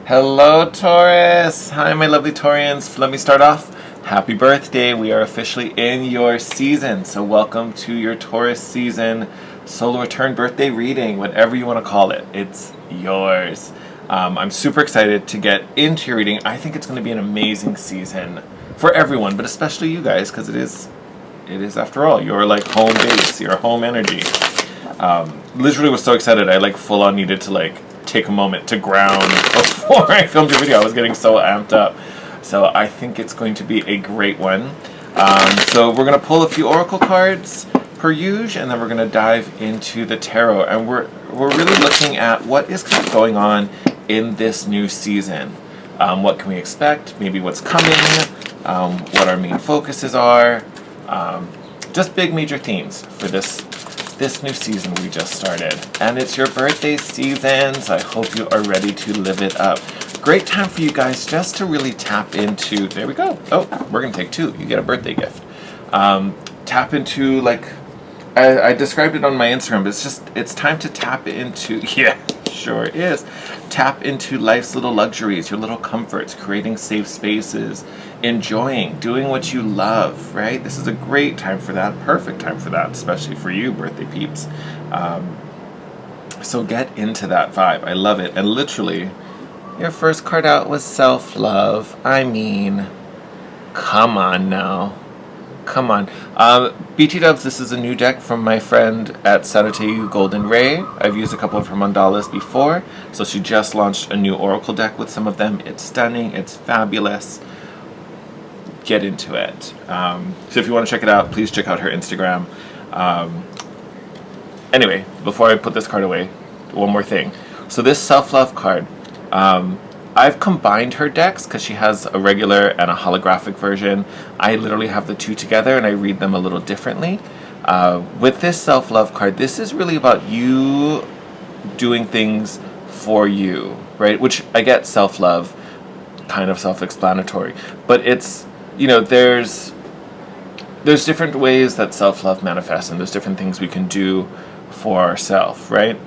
Hello, Taurus! Hi, my lovely Taurians. Let me start off. Happy birthday. We are officially in your season. So welcome to your Taurus season solar return birthday reading, whatever you want to call it. It's yours. I'm super excited to get into your reading. I think it's going to be an amazing season for everyone, but especially you guys, because it is after all your like home base, your home energy. Literally was so excited I like full on needed to like take a moment to ground before I filmed your video. I was getting so amped up. So I think it's going to be a great one. So we're going to pull a few oracle cards per usual, and then we're going to dive into the tarot, and we're really looking at what is kind of going on in this new season. What can we expect? Maybe what's coming, what our main focuses are, just big major themes for this new season we just started. And it's your birthday season, so I hope you are ready to live it up. Great time for you guys just to really tap into, there we go. Oh, we're gonna take two, you get a birthday gift. Tap into, like, I described it on my Instagram, but it's time to tap into, yeah, sure is. Tap into life's little luxuries, your little comforts, creating safe spaces, enjoying, doing what you love, right? This is a great time for that, perfect time for that, especially for you, birthday peeps. So get into that vibe. I love it. And literally, your first card out was self-love. I mean, come on now. Come on. BT Dubs, this is a new deck from my friend at Saturday Golden Ray. I've used a couple of her mandalas before. So she just launched a new oracle deck with some of them. It's stunning. It's fabulous. Get into it. So if you want to check it out, please check out her Instagram. Anyway, before I put this card away, one more thing. So this self-love card, I've combined her decks because she has a regular and a holographic version. I literally have the two together and I read them a little differently. With this self-love card, this is really about you doing things for you, right? Which I get self-love, kind of self-explanatory, but it's, you know, there's different ways that self-love manifests, and there's different things we can do for ourselves, right?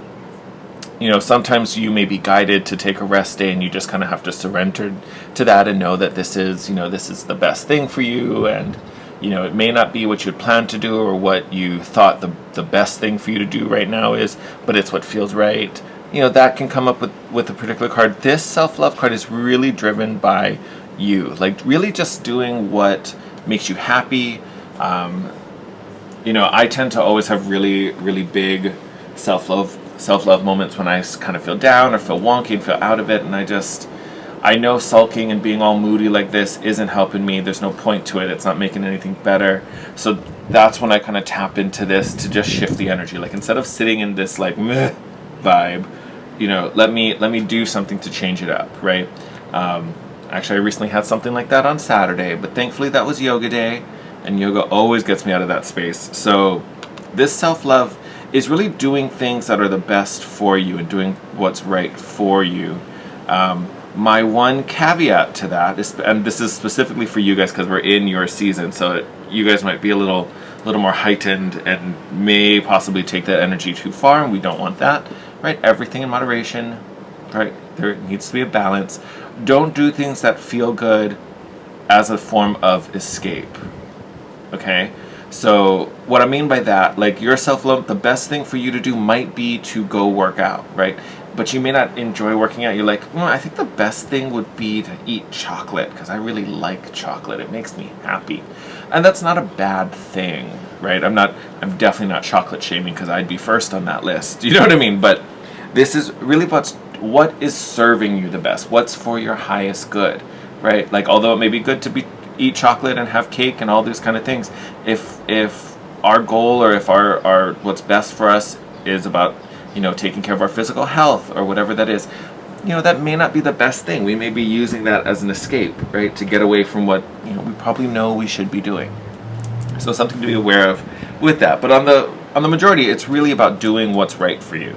You know, sometimes you may be guided to take a rest day and you just kind of have to surrender to that and know that this is the best thing for you, and, you know, it may not be what you had planned to do or what you thought the best thing for you to do right now is, but it's what feels right. You know, that can come up with a particular card. This self-love card is really driven by you, like really just doing what makes you happy. You know, I tend to always have really, really big self-love moments when I kind of feel down or feel wonky and feel out of it, and I know sulking and being all moody like this isn't helping me. There's no point to it. It's not making anything better. So that's when I kind of tap into this to just shift the energy. Like, instead of sitting in this like meh vibe, you know, let me do something to change it up, right? Actually, I recently had something like that on Saturday, but thankfully that was yoga day, and yoga always gets me out of that space. So this self-love is really doing things that are the best for you and doing what's right for you. My one caveat to that is, and this is specifically for you guys because we're in your season, so you guys might be a little more heightened and may possibly take that energy too far, and we don't want that, right? Everything in moderation, right? There needs to be a balance. Don't do things that feel good as a form of escape, okay? So what I mean by that, like, your self-love, the best thing for you to do might be to go work out, right? But you may not enjoy working out. You're like, I think the best thing would be to eat chocolate because I really like chocolate. It makes me happy. And that's not a bad thing, right? I'm definitely not chocolate shaming because I'd be first on that list. You know what I mean? But this is really about what is serving you the best, what's for your highest good, right? Like, although it may be good to eat chocolate and have cake and all these kind of things, if our goal or if our what's best for us is about, you know, taking care of our physical health or whatever that is, you know, that may not be the best thing. We may be using that as an escape, right, to get away from what, you know, we probably know we should be doing. So something to be aware of with that. But on the majority, it's really about doing what's right for you.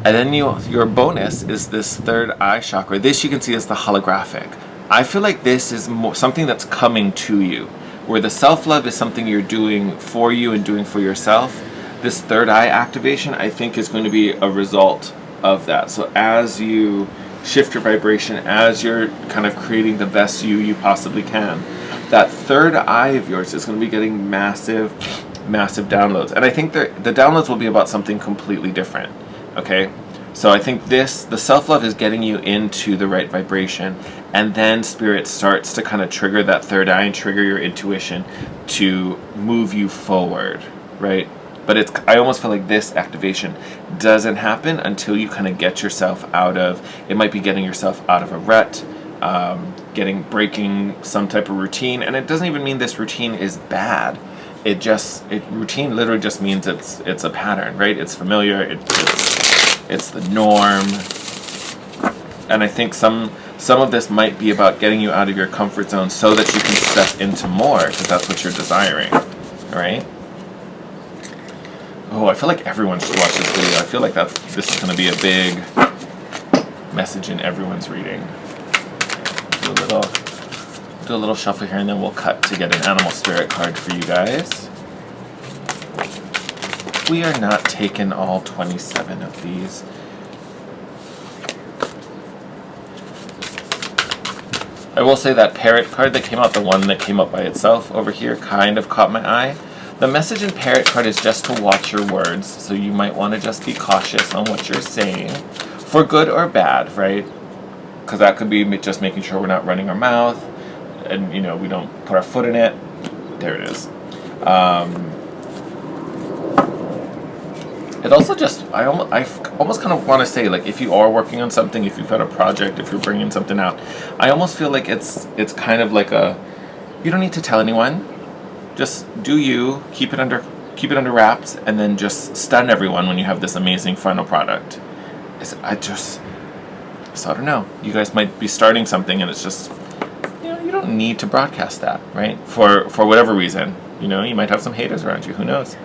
And then your bonus is this third eye chakra. This you can see as the holographic. I feel like this is something that's coming to you, where the self-love is something you're doing for you and doing for yourself. This third eye activation, I think, is going to be a result of that. So as you shift your vibration as you're kind of creating the best you possibly can. That third eye of yours is going to be getting massive downloads. And I think the downloads will be about something completely different. Okay? So I think the self-love is getting you into the right vibration, and then Spirit starts to kind of trigger that third eye and trigger your intuition to move you forward, right? But I almost feel like this activation doesn't happen until you kind of get yourself out of, it might be getting yourself out of a rut, breaking some type of routine. And it doesn't even mean this routine is bad. Routine literally just means it's a pattern, right? It's familiar, it's the norm. And I think some of this might be about getting you out of your comfort zone so that you can step into more, because that's what you're desiring, right? Oh, I feel like everyone should watch this video. I feel like this is going to be a big message in everyone's reading. Do a little shuffle here, and then we'll cut to get an animal spirit card for you guys. We are not taking all 27 of these. I will say that parrot card that came out, the one that came up by itself over here, kind of caught my eye. The message in parrot card is just to watch your words, so you might want to just be cautious on what you're saying, for good or bad, right? Because that could be just making sure we're not running our mouth, and we don't put our foot in it. There it is. It also just, I almost kind of want to say, like, if you are working on something, if you've got a project, if you're bringing something out, I almost feel like it's kind of like you don't need to tell anyone. Just do you, keep it under wraps, and then just stun everyone when you have this amazing final product. I don't know. You guys might be starting something, and it's just, you don't need to broadcast that, right? For whatever reason. You might have some haters around you. Who knows?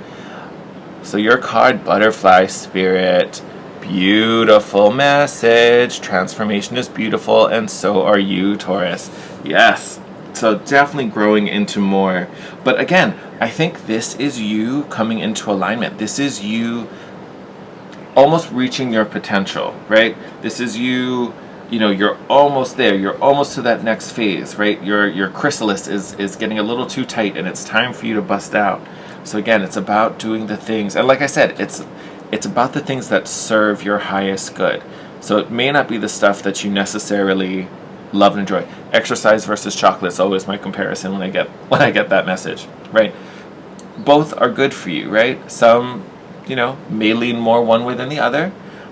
So your card, Butterfly Spirit, beautiful message. Transformation is beautiful, and so are you, Taurus. Yes. So definitely growing into more. But again, I think this is you coming into alignment. This is you almost reaching your potential, right? This is you, you're almost there. You're almost to that next phase, right? Your chrysalis is getting a little too tight, and it's time for you to bust out. So again, it's about doing the things, and like I said, it's about the things that serve your highest good. So it may not be the stuff that you necessarily love and enjoy. Exercise versus chocolate is always my comparison when I get that message, right? Both are good for you, right? Some, may lean more one way than the other.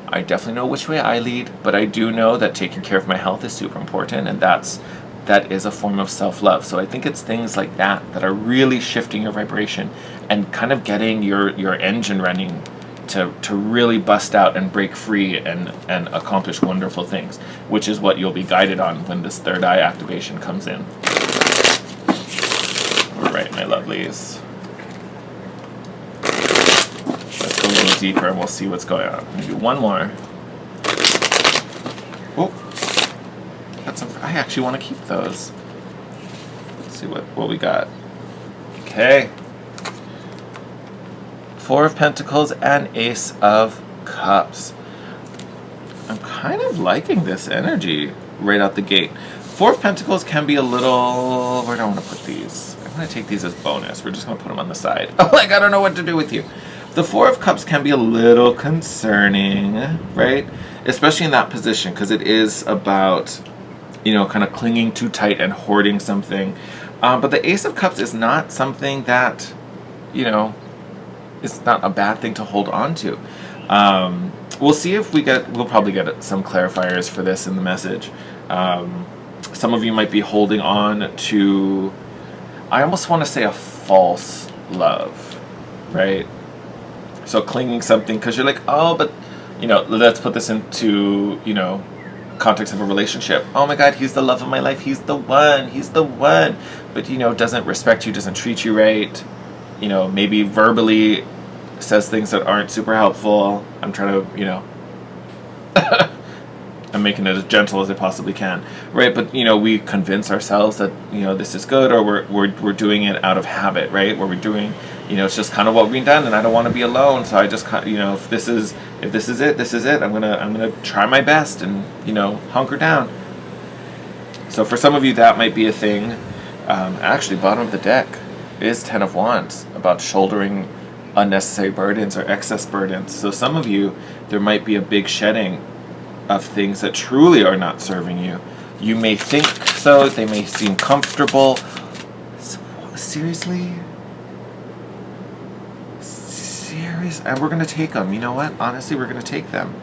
I definitely know which way I lead, but I do know that taking care of my health is super important, and that is a form of self-love. So I think it's things like that are really shifting your vibration and kind of getting your engine running to really bust out and break free and accomplish wonderful things, which is what you'll be guided on when this third eye activation comes in. All right, my lovelies. Let's go a little deeper and we'll see what's going on. I'm going to do one more. Oh, I actually want to keep those. Let's see what we got. Okay. 4 of Pentacles and Ace of Cups. I'm kind of liking this energy right out the gate. 4 of Pentacles can be a little... Where do I want to put these? I'm going to take these as bonus. We're just going to put them on the side. Oh, like, I don't know what to do with you. The 4 of Cups can be a little concerning, right? Especially in that position, because it is about, kind of clinging too tight and hoarding something. But the Ace of Cups is not something that, it's not a bad thing to hold on to. We'll see if we'll probably get some clarifiers for this in the message. Some of you might be holding on to, I almost want to say, a false love, right? So clinging something because you're like, oh, but, let's put this into, context of a relationship. Oh my God, he's the love of my life. He's the one. But, doesn't respect you, doesn't treat you right. Maybe verbally says things that aren't super helpful. I'm trying to, I'm making it as gentle as I possibly can, right? But, we convince ourselves that, this is good, or we're doing it out of habit, right? Where we're doing, it's just kind of what we've done, and I don't want to be alone, so I just, if this is If this is it, this is it. I'm gonna try my best and, you know, hunker down. So for some of you, that might be a thing. Actually, bottom of the deck is Ten of Wands, about shouldering unnecessary burdens or excess burdens. So some of you, there might be a big shedding of things that truly are not serving you. You may think so, they may seem comfortable. Seriously? And we're going to take them. You know what? Honestly, we're going to take them.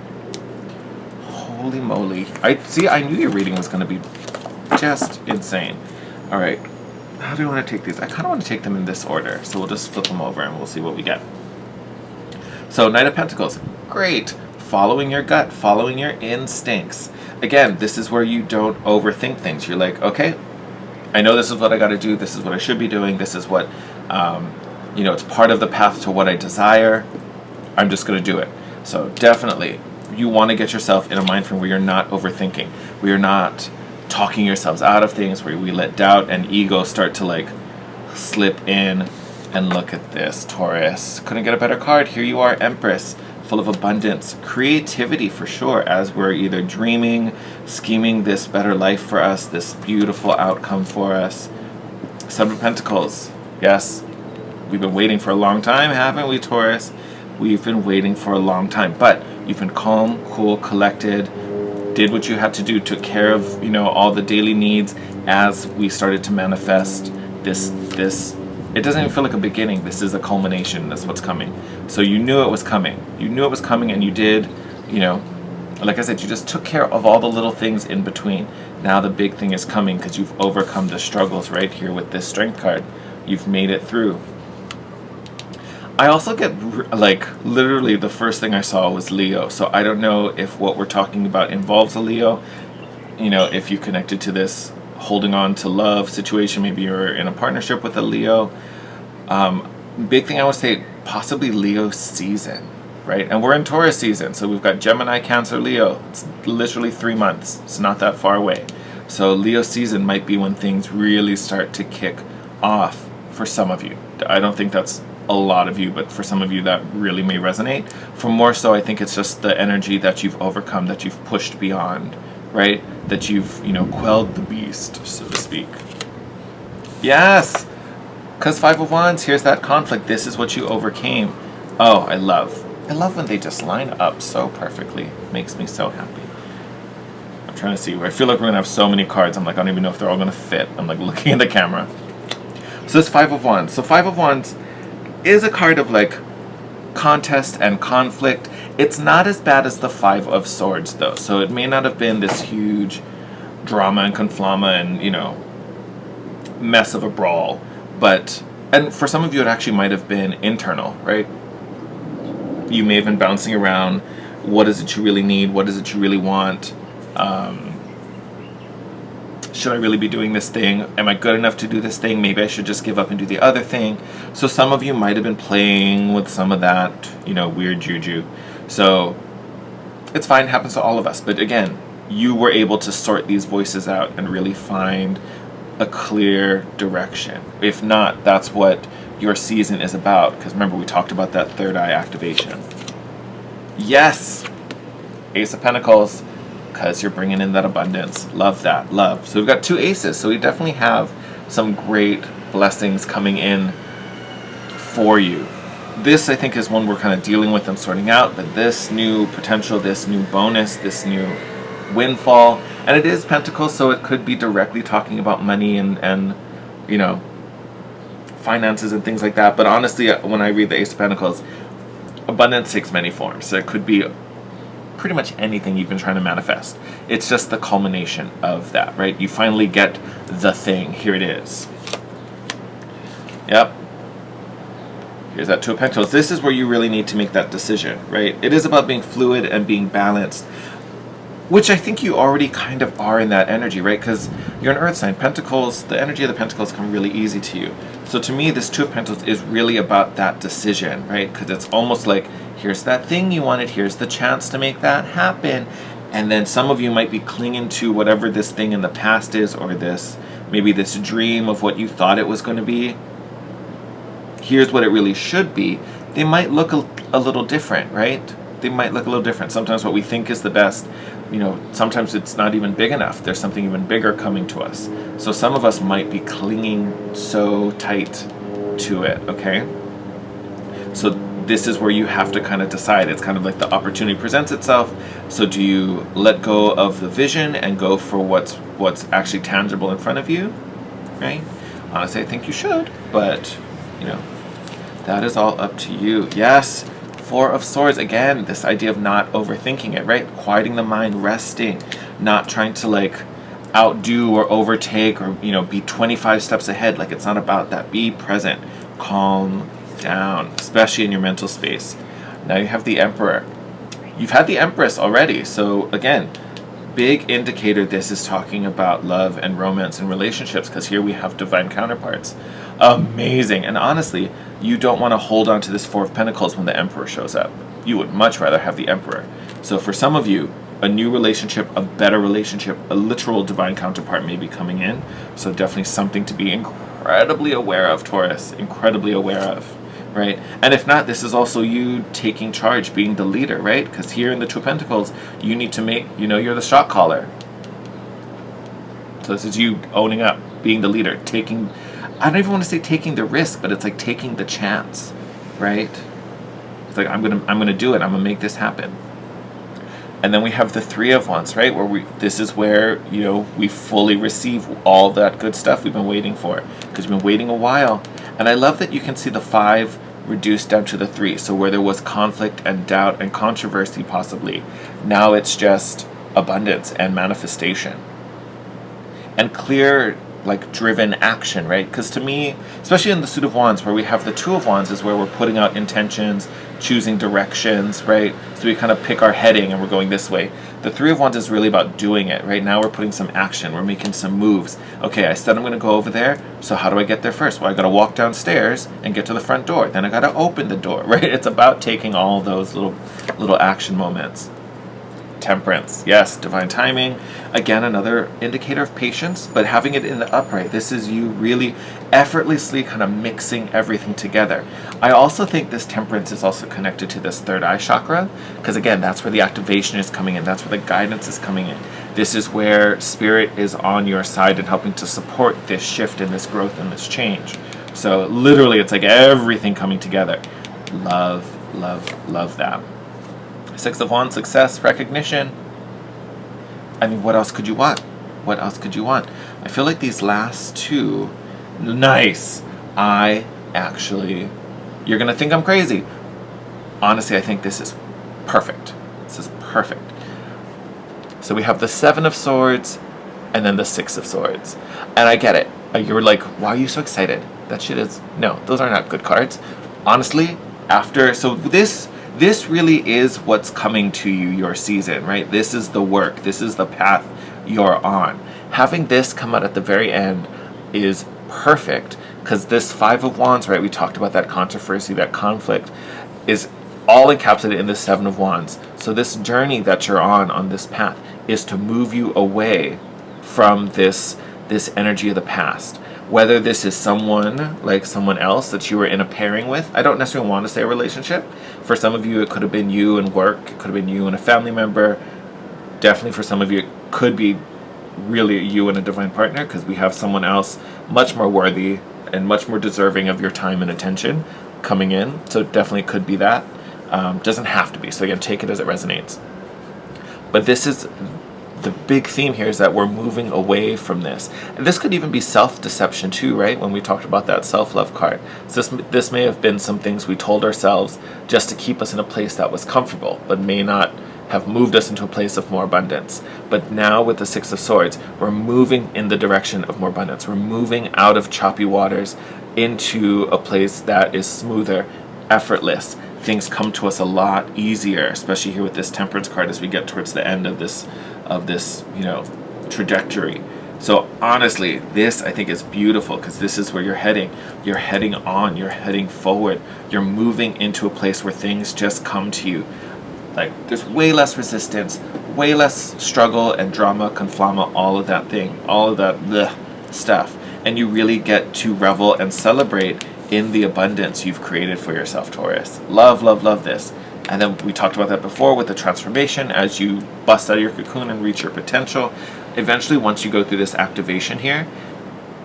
Holy moly. I knew your reading was going to be just insane. All right. How do I want to take these? I kind of want to take them in this order. So we'll just flip them over and we'll see what we get. So Knight of Pentacles. Great. Following your gut, following your instincts. Again, this is where you don't overthink things. You're like, okay, I know this is what I got to do. This is what I should be doing. This is what, you know, it's part of the path to what I desire. I'm just going to do it. So definitely, you want to get yourself in a mind frame where you're not overthinking. Where you're not talking yourselves out of things, where we let doubt and ego start to like slip in. And look at this, Taurus. Couldn't get a better card. Here you are, Empress, full of abundance, creativity for sure, as we're either dreaming, scheming this better life for us, this beautiful outcome for us. Seven of Pentacles. Yes, we've been waiting for a long time, haven't we, Taurus? We've been waiting for a long time, but you've been calm, cool, collected, did what you had to do, took care of, you know, all the daily needs as we started to manifest this. It doesn't even feel like a beginning. This is a culmination. That's what's coming. So you knew it was coming. You knew it was coming, and you did, you know, like I said, you just took care of all the little things in between. Now the big thing is coming because you've overcome the struggles right here with this Strength card. You've made it through. I also get, like, literally the first thing I saw was Leo. So I don't know if what we're talking about involves a Leo. You know, if you connected to this holding on to love situation, maybe you're in a partnership with a Leo. Big thing I would say, possibly Leo season, right? And we're in Taurus season. So we've got Gemini, Cancer, Leo. It's literally 3 months. It's not that far away. So Leo season might be when things really start to kick off for some of you. I don't think that's a lot of you, but for some of you that really may resonate. For more so, I think it's just the energy that you've overcome, that you've pushed beyond, right? That you've, you know, quelled the beast, so to speak. Yes! Because Five of Wands, here's that conflict. This is what you overcame. Oh, I love when they just line up so perfectly. Makes me so happy. I'm trying to see. I feel like we're going to have so many cards. I'm like, I don't even know if they're all going to fit. I'm like looking at the camera. So this Five of Wands. So Five of Wands is a card of like contest and conflict. It's not as bad as the Five of Swords though. So it may not have been this huge drama and conflama and, you know, mess of a brawl. But, and for some of you it actually might have been internal, right? You may have been bouncing around. What is it you really need? What is it you really want? Should I really be doing this thing? Am I good enough to do this thing? Maybe I should just give up and do the other thing. So some of you might have been playing with some of that, you know, weird juju. So it's fine, it happens to all of us. But again, you were able to sort these voices out and really find a clear direction. If not, that's what your season is about. Because remember, we talked about that third eye activation. Yes! Ace of Pentacles. Because you're bringing in that abundance. Love that. Love. So we've got 2 aces. So we definitely have some great blessings coming in for you. This, I think, is one we're kind of dealing with and sorting out. But this new potential, this new bonus, this new windfall. And it is Pentacles, so it could be directly talking about money and you know, finances and things like that. But honestly, when I read the Ace of Pentacles, abundance takes many forms. So it could be pretty much anything you've been trying to manifest. It's just the culmination of that, right? You finally get the thing. Here it is. Yep. Here's that Two of Pentacles. This is where you really need to make that decision, right? It is about being fluid and being balanced, which I think you already kind of are in that energy, right? Because you're an earth sign. Pentacles, the energy of the Pentacles come really easy to you. So to me, this Two of Pentacles is really about that decision, right? Because it's almost like, here's that thing you wanted, here's the chance to make that happen. And then some of you might be clinging to whatever this thing in the past is, or this, maybe this dream of what you thought it was going to be. Here's what it really should be. They might look a little different, right? they might look a little different. Sometimes what we think is the best, you know, sometimes it's not even big enough. There's something even bigger coming to us. So some of us might be clinging so tight to it, okay? So this is where you have to kind of decide. It's kind of like the opportunity presents itself. So do you let go of the vision and go for what's actually tangible in front of you, right? Honestly, I think you should, but, you know, that is all up to you. Yes, Four of Swords. Again, this idea of not overthinking it, right? Quieting the mind, resting, not trying to like outdo or overtake or, you know, be 25 steps ahead. Like, it's not about that. Be present. Calm down, especially in your mental space. Now you have the Emperor. You've had the Empress already. So again, big indicator this is talking about love and romance and relationships, because here we have divine counterparts. Amazing. And honestly, you don't want to hold on to this Four of Pentacles when the Emperor shows up. You would much rather have the Emperor. So for some of you, a new relationship, a better relationship, a literal divine counterpart may be coming in. So definitely something to be incredibly aware of, Taurus. Incredibly aware of, right? And if not, this is also you taking charge, being the leader, right? Because here in the Two of Pentacles, you need to make, you know, you're the shot caller. So this is you owning up, being the leader, taking, I don't even want to say taking the risk, but it's like taking the chance, right? It's like, I'm gonna do it. I'm gonna make this happen. And then we have the Three of Wands, right? This is where, you know, we fully receive all that good stuff we've been waiting for, because we've been waiting a while. And I love that you can see the 5 reduced down to the 3. So where there was conflict and doubt and controversy possibly, now it's just abundance and manifestation. And clear, like, driven action, right? Because to me, especially in the Suit of Wands, where we have the Two of Wands, is where we're putting out intentions, choosing directions, right? So we kind of pick our heading and we're going this way. The Three of Wands is really about doing it, right? Now we're putting some action, we're making some moves. Okay, I said I'm going to go over there, so how do I get there first? Well, I got to walk downstairs and get to the front door. Then I got to open the door, right? It's about taking all those little action moments. Temperance, yes, divine timing. Again, another indicator of patience, but having it in the upright. This is you really effortlessly kind of mixing everything together. I also think this temperance is also connected to this third eye chakra, because again, that's where the activation is coming in. That's where the guidance is coming in. This is where spirit is on your side and helping to support this shift and this growth and this change. So literally, it's like everything coming together. Love, love, love that. Six of Wands, success, recognition. I mean, what else could you want? What else could you want? I feel like these last two, nice. You're going to think I'm crazy. Honestly, I think this is perfect. This is perfect. So we have the Seven of Swords and then the Six of Swords. And I get it. You were like, why are you so excited? That shit is, no, those are not good cards. Honestly, so this really is what's coming to you, your season, right? This is the work. This is the path you're on. Having this come out at the very end is perfect, because this Five of Wands, right? We talked about that controversy, that conflict, is all encapsulated in the Seven of Wands. So this journey that you're on this path, is to move you away from this energy of the past. Whether this is someone, like someone else that you were in a pairing with. I don't necessarily want to say a relationship. For some of you, it could have been you and work. It could have been you and a family member. Definitely for some of you, it could be really you and a divine partner, because we have someone else much more worthy and much more deserving of your time and attention coming in. So it definitely could be that. Doesn't have to be. So again, take it as it resonates. But this is the big theme here, is that we're moving away from this. And this could even be self-deception too, right? When we talked about that self-love card. So this may have been some things we told ourselves just to keep us in a place that was comfortable, but may not have moved us into a place of more abundance. But now with the Six of Swords, we're moving in the direction of more abundance. We're moving out of choppy waters into a place that is smoother, effortless. Things come to us a lot easier, especially here with this Temperance card as we get towards the end of this, you know, trajectory. So honestly, this I think is beautiful, because this is where you're heading. You're heading on, you're heading forward. You're moving into a place where things just come to you. Like, there's way less resistance, way less struggle and drama, conflama, all of that bleh stuff. And you really get to revel and celebrate in the abundance you've created for yourself, Taurus. Love, love, love this. And then we talked about that before with the transformation. As you bust out of your cocoon and reach your potential, eventually once you go through this activation here,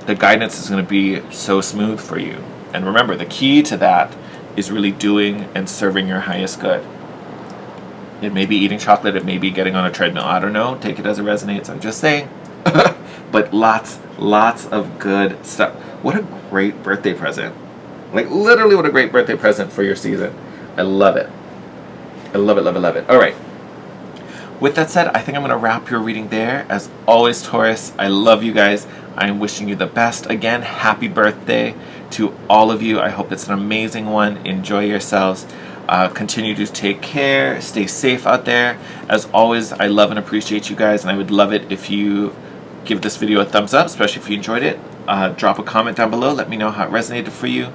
the guidance is going to be so smooth for you. And remember, the key to that is really doing and serving your highest good. It may be eating chocolate, it may be getting on a treadmill, I don't know, take it as it resonates, I'm just saying. But lots of good stuff. What a great birthday present. Like, literally what a great birthday present for your season. I love it. I love it, love it, love it. All right. With that said, I think I'm going to wrap your reading there. As always, Taurus, I love you guys. I'm wishing you the best. Again, happy birthday to all of you. I hope it's an amazing one. Enjoy yourselves. Continue to take care. Stay safe out there. As always, I love and appreciate you guys, and I would love it if you give this video a thumbs up, especially if you enjoyed it. Drop a comment down below. Let me know how it resonated for you,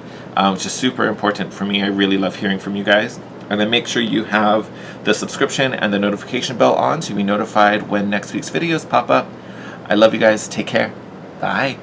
which is super important for me. I really love hearing from you guys. And then make sure you have the subscription and the notification bell on so you'll be notified when next week's videos pop up. I love you guys. Take care. Bye.